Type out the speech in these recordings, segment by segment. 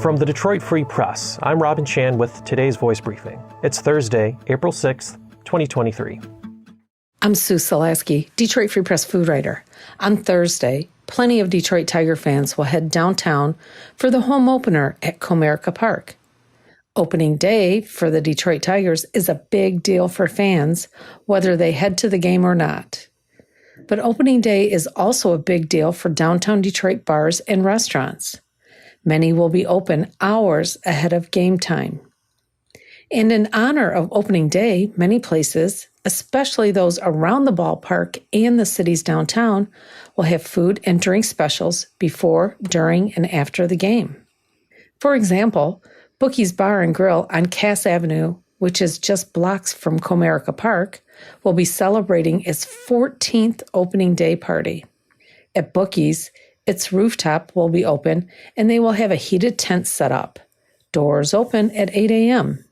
From the Detroit Free Press, I'm Robin Chan with today's Voice Briefing. It's Thursday, April 6th, 2023. I'm Sue Salaski, Detroit Free Press food writer. On Thursday, plenty of Detroit Tiger fans will head downtown for the home opener at Comerica Park. Opening day for the Detroit Tigers is a big deal for fans, whether they head to the game or not. But opening day is also a big deal for downtown Detroit bars and restaurants. Many will be open hours ahead of game time. And in honor of opening day, many places, especially those around the ballpark and the city's downtown, will have food and drink specials before, during, and after the game. For example, Bookie's Bar and Grill on Cass Avenue, which is just blocks from Comerica Park, will be celebrating its 14th opening day party. At Bookie's, its rooftop will be open and they will have a heated tent set up. Doors open at 8 a.m.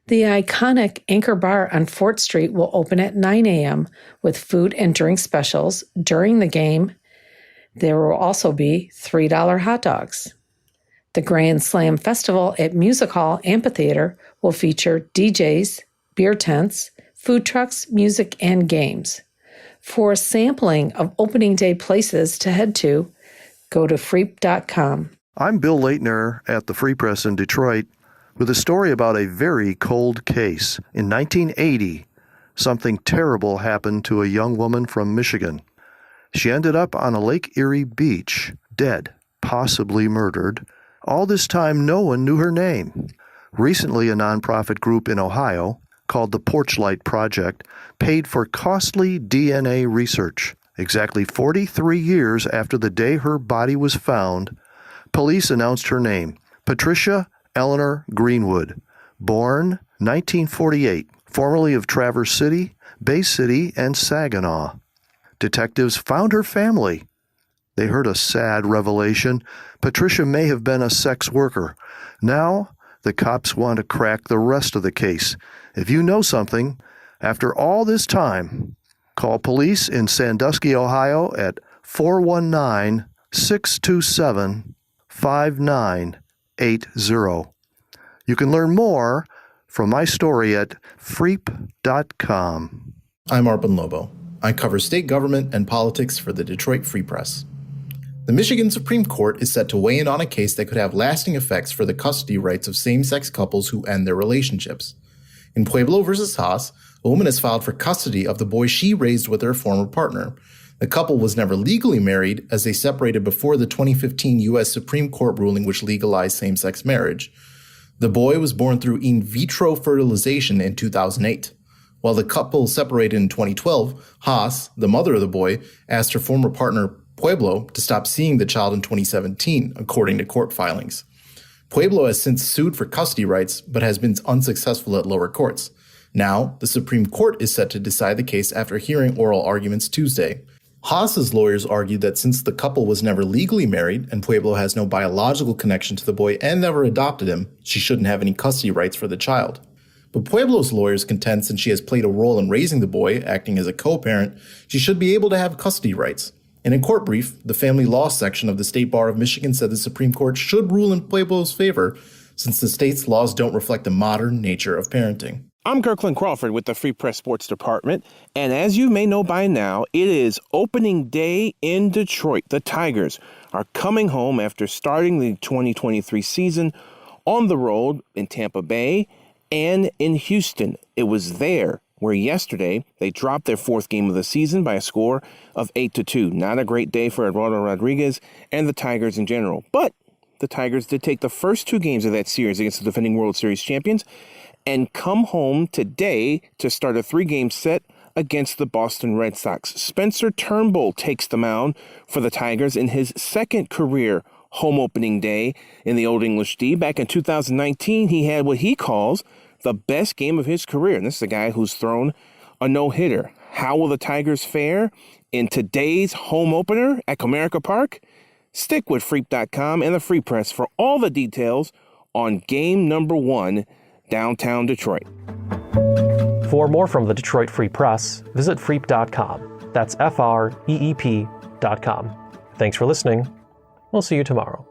The iconic Anchor Bar on Fort Street will open at 9 a.m. with food and drink specials during the game. There will also be $3 hot dogs. The Grand Slam Festival at Music Hall Amphitheater will feature DJs, beer tents, food trucks, music, and games. For a sampling of opening day places to head to, go to freep.com. I'm Bill Leitner at the Free Press in Detroit with a story about a very cold case. In 1980, something terrible happened to a young woman from Michigan. She ended up on a Lake Erie beach, dead, possibly murdered. All this time, no one knew her name. Recently, a nonprofit group in Ohio called the Porchlight Project paid for costly DNA research. Exactly 43 years after the day her body was found, police announced her name, Patricia Eleanor Greenwood, born 1948, formerly of Traverse City, Bay City, and Saginaw. Detectives found her family. They heard a sad revelation. Patricia may have been a sex worker. Now, the cops want to crack the rest of the case. If you know something, after all this time, call police in Sandusky, Ohio at 419-627-5980. You can learn more from my story at freep.com. I'm Arpan Lobo. I cover state government and politics for the Detroit Free Press. The Michigan Supreme Court is set to weigh in on a case that could have lasting effects for the custody rights of same-sex couples who end their relationships. In Pueblo v. Haas, a woman has filed for custody of the boy she raised with her former partner. The couple was never legally married as they separated before the 2015 U.S. Supreme Court ruling which legalized same-sex marriage. The boy was born through in vitro fertilization in 2008. While the couple separated in 2012, Haas, the mother of the boy, asked her former partner Pueblo to stop seeing the child in 2017, according to court filings. Pueblo has since sued for custody rights, but has been unsuccessful at lower courts. Now, the Supreme Court is set to decide the case after hearing oral arguments Tuesday. Haas's lawyers argued that since the couple was never legally married and Pueblo has no biological connection to the boy and never adopted him, she shouldn't have any custody rights for the child. But Pueblo's lawyers contend since she has played a role in raising the boy, acting as a co-parent, she should be able to have custody rights. In a court brief, the Family Law section of the State Bar of Michigan said the Supreme Court should rule in Pueblo's favor since the state's laws don't reflect the modern nature of parenting. I'm Kirkland Crawford with the Free Press Sports Department, and as you may know by now, it is opening day in Detroit. The Tigers are coming home after starting the 2023 season on the road in Tampa Bay and in Houston. It was there where yesterday they dropped their fourth game of the season by a score of 8-2. Not a great day for Eduardo Rodriguez and the Tigers in general. But the Tigers did take the first two games of that series against the defending World Series champions and come home today to start a three-game set against the Boston Red Sox. Spencer Turnbull takes the mound for the Tigers in his second career home opening day in the Old English D. Back in 2019, he had what he calls the best game of his career. And this is a guy who's thrown a no-hitter. How will the Tigers fare in today's home opener at Comerica Park? Stick with Freep.com and the Free Press for all the details on game number 1, downtown Detroit. For more from the Detroit Free Press, visit Freep.com. That's FREEP.com. Thanks for listening. We'll see you tomorrow.